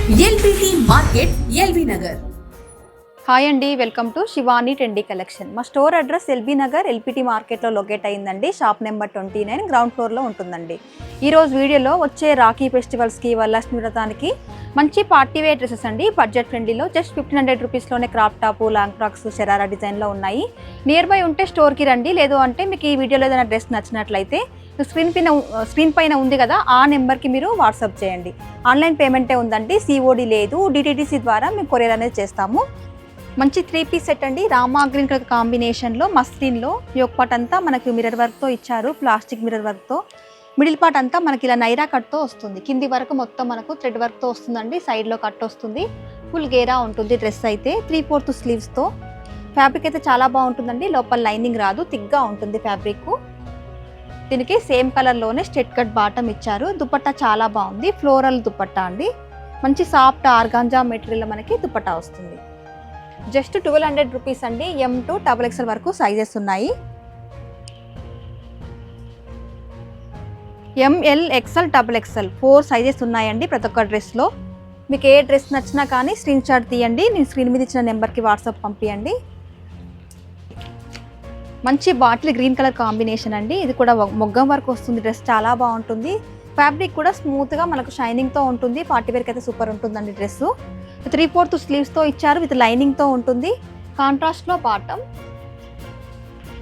LBT market LB Nagar. Hi అండి, welcome to Shivani trendy collection. మా store address LB Nagar LPT మార్కెట్లో locate అయిందండి. Shop number 29 ground ఫ్లోర్లో ఉంటుందండి. ఈరోజు వీడియోలో వచ్చే రాఖీ ఫెస్టివల్స్కి, వరలక్ష్మి వ్రతానికి మంచి పార్టీ వేర్ డ్రెస్సెస్ అండి. బడ్జెట్ ఫ్రెండ్లీలో జస్ట్ 1500 రూపీస్లోనే crop top, long frocks, sharara డిజైన్లో ఉన్నాయి. నియర్ బై ఉంటే స్టోర్కి రండి. లేదు అంటే మీకు ఈ వీడియోలో ఏదైనా డ్రెస్ నచ్చినట్లయితే స్క్రీన్ పైన ఉంది కదా, ఆ నెంబర్కి మీరు వాట్సాప్ చేయండి. ఆన్లైన్ పేమెంటే ఉందండి, సిఓడి లేదు. డిటిడిసి ద్వారా మేము కొరియర్ అనేది చేస్తాము. మంచి 3-పీస్ సెట్ అండి. రామా గ్రీన్ కలర్ కాంబినేషన్లో మస్లిన్లో యోక్ పార్ట్ అంతా మనకి మిర్రర్ వర్క్తో ఇచ్చారు, ప్లాస్టిక్ మిర్రర్ వర్క్తో. మిడిల్ పార్ట్ అంతా మనకి ఇలా నైరా కట్తో వస్తుంది. కింది వరకు మొత్తం మనకు థ్రెడ్ వర్క్తో వస్తుందండి. సైడ్లో కట్ వస్తుంది. ఫుల్ గేరా ఉంటుంది డ్రెస్ అయితే. 3/4 స్లీవ్స్తో. ఫ్యాబ్రిక్ అయితే చాలా బాగుంటుందండి. లోపల లైనింగ్ రాదు, థిక్గా ఉంటుంది ఫ్యాబ్రిక్. దీనికి సేమ్ కలర్లోనే స్ట్రెట్ కట్ బాటమ్ ఇచ్చారు. దుపట్టా చాలా బాగుంది, ఫ్లోరల్ దుపట్టా అండి. మంచి సాఫ్ట్ ఆర్గాంజా మెటీరియల్ మనకి దుపట్టా వస్తుంది. జస్ట్ 1200 రూపీస్ అండి. M to XXL వరకు సైజెస్ ఉన్నాయి. ML, XL, XXL 4 సైజెస్ ఉన్నాయండి ప్రతి ఒక్క డ్రెస్లో. మీకు ఏ డ్రెస్ నచ్చినా కానీ స్క్రీన్ షాట్ తీయండి. నేను స్క్రీన్ మీద ఇచ్చిన నెంబర్కి వాట్సాప్ పంపించండి. మంచి బాటిల్ గ్రీన్ కలర్ కాంబినేషన్ అండి. ఇది కూడా మొగ్గం వర్క్ వస్తుంది. డ్రెస్ చాలా బాగుంటుంది. ఫ్యాబ్రిక్ కూడా స్మూత్గా మనకు షైనింగ్తో ఉంటుంది. పార్టీ వేర్కి అయితే సూపర్ ఉంటుందండి డ్రెస్. 3/4 స్లీవ్స్తో ఇచ్చారు, విత్ లైనింగ్తో ఉంటుంది. కాంట్రాస్ట్లో బాటమ్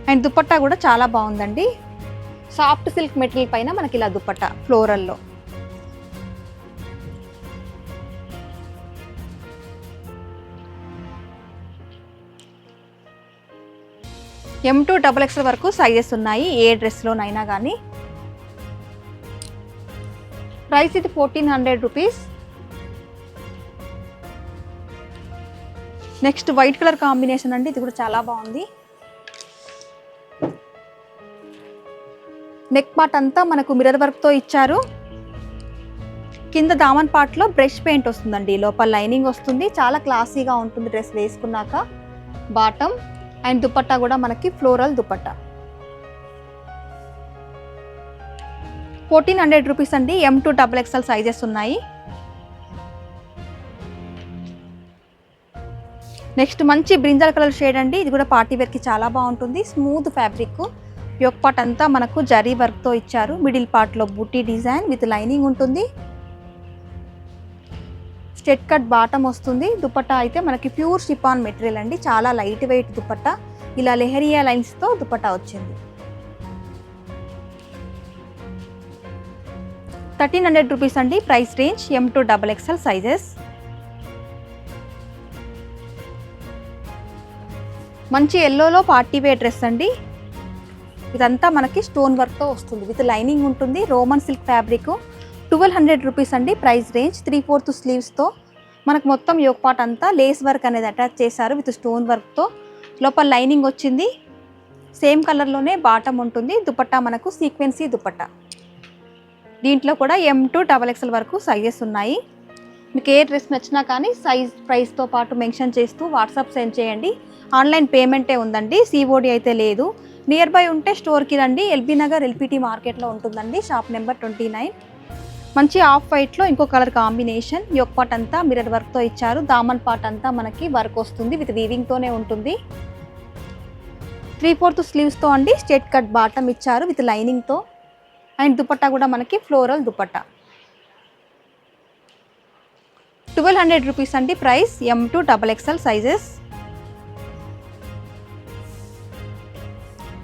అండ్ దుపట్టా కూడా చాలా బాగుందండి. సాఫ్ట్ సిల్క్ మెటీరియల్ పైన మనకి ఇలా దుపట్టా ఫ్లోరల్లో. M to XXL వరకు సైజెస్ ఉన్నాయి ఏ డ్రెస్లోనైనా కానీ. ప్రైస్ ఇది 1400 rupees. Next white colour combination అండి. ఇది కూడా చాలా బాగుంది. నెక్ పార్ట్ అంతా మనకు మిర్రర్ వర్క్తో ఇచ్చారు. కింద దామన్ పార్ట్లో బ్రష్ పెయింట్ వస్తుందండి. లోపల లైనింగ్ వస్తుంది. చాలా క్లాసీగా ఉంటుంది డ్రెస్ వేసుకున్నాక. బాటమ్ అండ్ దుపట్టా కూడా మనకి ఫ్లోరల్ దుపట్టా. 1400 రూపీస్ అండి. M to XXL సైజెస్ ఉన్నాయి. నెక్స్ట్ మంచి బ్రింజల్ కలర్ షేడ్ అండి. ఇది కూడా పార్టీ వేర్కి చాలా బాగుంటుంది. Smooth fabric. యోక్ పార్ట్ అంతా మనకు జరీ వర్క్తో ఇచ్చారు. మిడిల్ పార్ట్లో బూటీ డిజైన్ విత్ లైనింగ్ ఉంటుంది. స్ట్రెట్ కట్ బాటమ్ వస్తుంది. దుపట్టా అయితే మనకి ప్యూర్ షిఫాన్ మెటీరియల్ అండి. చాలా లైట్ వెయిట్ దుపట్టా. ఇలా లెహరియా లైన్స్తో దుపట్టా వచ్చింది. 1300 రూపీస్ అండి price range. M to XXL sizes. మంచి ఎల్లోలో పార్టీ వేర్ డ్రెస్ అండి. ఇదంతా మనకి స్టోన్ వర్క్తో వస్తుంది, విత్ లైనింగ్ ఉంటుంది. Roman silk fabric. 1200 రూపీస్ అండి ప్రైస్ రేంజ్. 3/4 స్లీవ్స్తో మనకు మొత్తం యోక్ పార్ట్ అంతా లేస్ వర్క్ అనేది అటాచ్ చేశారు విత్ స్టోన్ వర్క్తో. లోపల లైనింగ్ వచ్చింది. సేమ్ కలర్లోనే బాటమ్ ఉంటుంది. దుపట్టా మనకు సీక్వెన్సీ దుపట్టా. దీంట్లో కూడా M to XXL వరకు సైజెస్ ఉన్నాయి. మీకు ఏ డ్రెస్ నచ్చినా కానీ సైజ్, ప్రైస్తో పాటు మెన్షన్ చేస్తూ వాట్సాప్ సెండ్ చేయండి. ఆన్లైన్ పేమెంటే ఉందండి, సిఓడి అయితే లేదు. నియర్ బై ఉంటే స్టోర్కి రండి. ఎల్బీ నగర్ ఎల్పిటి మార్కెట్లో ఉంటుందండి. Shop number 29. మంచి ఆఫ్ వైట్లో ఇంకో కలర్ కాంబినేషన్. యోక్ పార్ట్ అంతా మిర్రర్ వర్క్తో ఇచ్చారు. దామన్ పార్ట్ అంతా మనకి వర్క్ వస్తుంది, విత్ వీవింగ్తోనే ఉంటుంది. 3/4 స్లీవ్స్తో అండి. స్ట్రెట్ కట్ బాటమ్ ఇచ్చారు విత్ లైనింగ్తో. అండ్ దుపట్టా కూడా మనకి ఫ్లోరల్ దుపట్టా. 1200 రూపీస్ అండి price. M to XXL sizes.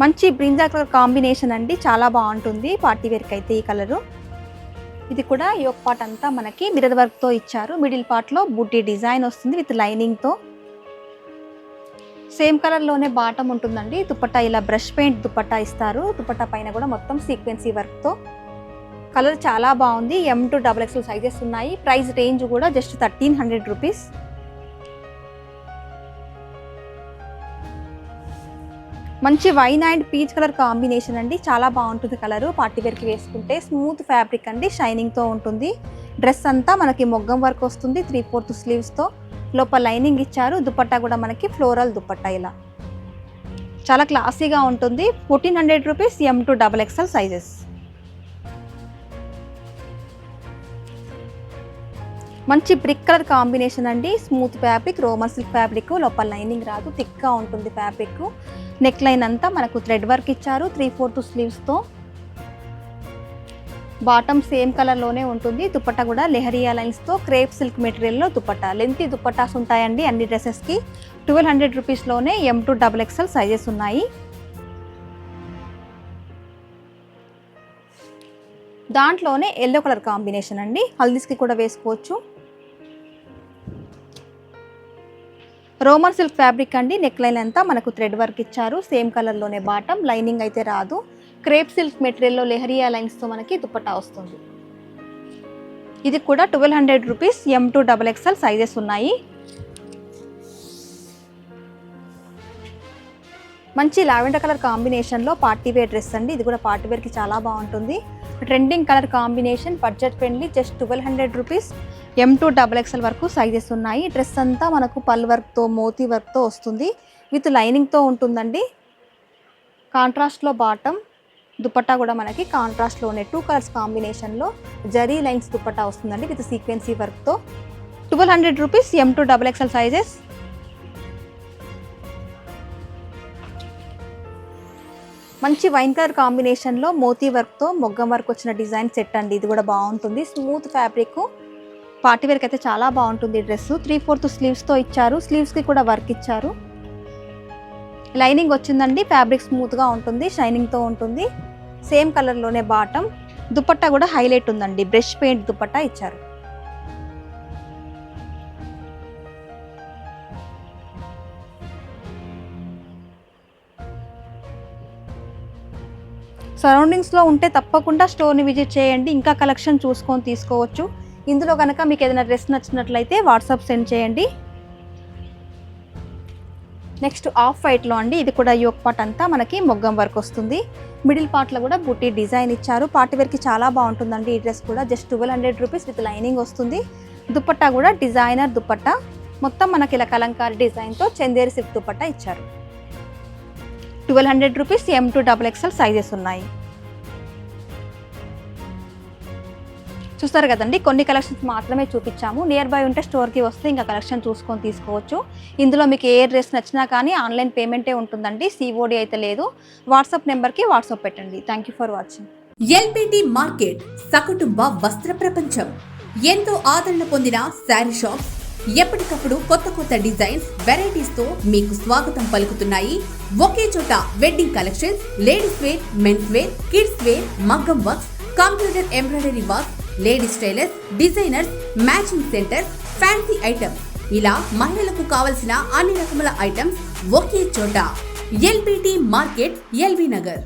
మంచి బ్రింజల్ కలర్ కాంబినేషన్ అండి. చాలా బాగుంటుంది పార్టీ వేర్కి అయితే ఈ కలరు. ఇది కూడా యోక్ పార్ట్ అంతా మనకి మిర్రర్ వర్క్తో ఇచ్చారు. మిడిల్ పార్ట్లో బూటీ డిజైన్ వస్తుంది విత్ లైనింగ్తో. సేమ్ కలర్లోనే బాటమ్ ఉంటుందండి. దుపట్టా ఇలా బ్రష్ పెయింట్ దుపట్టా ఇస్తారు. దుపట్టా పైన కూడా మొత్తం సీక్వెన్సీ వర్క్తో. కలర్ చాలా బాగుంది. M to XXL సైజెస్ ఉన్నాయి. ప్రైస్ రేంజ్ కూడా జస్ట్ 1300 రూపీస్. మంచి wine and peach colour combination అండి. చాలా బాగుంటుంది కలరు. పార్టీ వేర్కి వేసుకుంటే స్మూత్ ఫ్యాబ్రిక్ అండి, షైనింగ్తో ఉంటుంది. డ్రెస్ అంతా మనకి మొగ్గం వర్క్ వస్తుంది. 3/4 స్లీవ్స్తో. లోపల లైనింగ్ ఇచ్చారు. దుపట్టా కూడా మనకి ఫ్లోరల్ దుపట్టా. ఇలా చాలా క్లాసీగా ఉంటుంది. 1400 rupees. M to XXL sizes. మంచి బ్రిక్ కలర్ కాంబినేషన్ అండి. Smooth fabric, Roman silk fabric, లోపల లైనింగ్ రాదు, థిక్గా ఉంటుంది ఫ్యాబ్రిక్. నెక్ లైన్ అంతా మనకు థ్రెడ్ వర్క్ ఇచ్చారు 3/4 స్లీవ్స్తో. బాటమ్ సేమ్ కలర్లోనే ఉంటుంది. దుపట్టా కూడా లెహరియా లైన్స్తో క్రేప్ సిల్క్ మెటీరియల్లో దుపట్టా. లెంతీ దుపట్టాస్ ఉంటాయండి అన్ని డ్రెస్సెస్కి. 1200 రూపీస్లోనే M to XXL సైజెస్ ఉన్నాయి. దాంట్లోనే ఎల్లో కలర్ కాంబినేషన్ అండి, హల్దీస్కి కూడా వేసుకోవచ్చు. రోమన్ సిల్క్ ఫ్యాబ్రిక్ అండి. నెక్ లైన్ అంతా మనకు థ్రెడ్ వర్క్ ఇచ్చారు, సేమ్ కలర్లోనే బాటమ్. లైనింగ్ అయితే రాదు. క్రేప్ సిల్క్ మెటీరియల్లో లెహరియా లైన్స్తో మనకి దుపట్టా వస్తుంది. ఇది కూడా 1200 rupees, M to XXL sizes ఉన్నాయి. మంచి లావెండర్ కలర్ కాంబినేషన్లో పార్టీ వేర్ డ్రెస్ అండి. ఇది కూడా పార్టీ వేర్కి చాలా బాగుంటుంది. Trending colour combination, budget friendly, just 1200 rupees, M to XXL వరకు సైజెస్ ఉన్నాయి. డ్రెస్ అంతా మనకు పల్ వర్క్తో, మోతీ వర్క్తో వస్తుంది. విత్ లైనింగ్తో ఉంటుందండి. కాంట్రాస్ట్లో బాటమ్. దుపట్టా కూడా మనకి కాంట్రాస్ట్లోనే 2 కలర్స్ కాంబినేషన్లో జరీ లైన్స్ దుపట్టా వస్తుందండి విత్ సీక్వెన్సీ వర్క్తో. 1200 rupees, M to XXL sizes. మంచి వైన్ కలర్ కాంబినేషన్లో మోతీ వర్క్తో మొగ్గం వర్క్ వచ్చిన డిజైన్ సెట్ అండి. ఇది కూడా బాగుంటుంది. స్మూత్ ఫ్యాబ్రిక్, పార్టీ వేర్కి అయితే చాలా బాగుంటుంది డ్రెస్. 3/4 స్లీవ్స్తో ఇచ్చారు. స్లీవ్స్కి కూడా వర్క్ ఇచ్చారు. లైనింగ్ వచ్చిందండి. ఫ్యాబ్రిక్ స్మూత్గా ఉంటుంది, షైనింగ్తో ఉంటుంది. సేమ్ కలర్లోనే బాటమ్. దుపట్టా కూడా హైలైట్ ఉందండి, బ్రష్ పెయింట్ దుపట్టా ఇచ్చారు. సరౌండింగ్స్లో ఉంటే తప్పకుండా స్టోర్ని విజిట్ చేయండి. ఇంకా కలెక్షన్ చూసుకొని తీసుకోవచ్చు. ఇందులో కనుక మీకు ఏదైనా డ్రెస్ నచ్చినట్లయితే వాట్సాప్ సెండ్ చేయండి. నెక్స్ట్ ఆఫ్ వైట్లో అండి. ఇది కూడా యోక్ పార్ట్ అంతా మనకి మొగ్గం వర్క్ వస్తుంది. మిడిల్ పార్ట్లో కూడా బుటీ డిజైన్ ఇచ్చారు. పార్టీ వేర్కి చాలా బాగుంటుందండి ఈ డ్రెస్ కూడా. జస్ట్ 1200 రూపీస్ విత్ లైనింగ్ వస్తుంది. దుపట్టా కూడా డిజైనర్ దుపట్టా. మొత్తం మనకి ఇలా కలంకారీ డిజైన్తో చందేరి సిల్క్ దుపట్టా ఇచ్చారు. 1200 rupees, M to XXL sizes ఉన్నాయి. చూస్తారు కదండి, కొన్ని కలెక్షన్స్ మాత్రమే చూపించాము. నియర్ బై ఉంటే స్టోర్కి వస్తే ఇంకా కలెక్షన్ చూసుకొని తీసుకోవచ్చు. ఇందులో మీకు ఏ డ్రెస్ నచ్చినా కానీ ఆన్లైన్ పేమెంటే ఉంటుందండి, COD అయితే లేదు. వాట్సాప్ నెంబర్కి వాట్సాప్ పెట్టండి. Thank you for watching. LPT market సకుటుంబ వస్త్ర ప్రపంచం. ఎంతో ఆదరణ పొందిన శారీ షాప్స్ ఎప్పటికప్పుడు కొత్త డిజైన్స్, వెరైటీస్ తో మీకు స్వాగతం పలుకుతున్నాయి. ఒకే చోట wedding collections, ladies wear, men's wear, kids wear, మగ్గం works, computer embroidery work, ladies tailors, designers, matching centre, fancy items, ఇలా మహిళలకు కావలసిన అన్ని రకముల ఐటమ్స్ ఒకే చోట. LPT market, LV Nagar.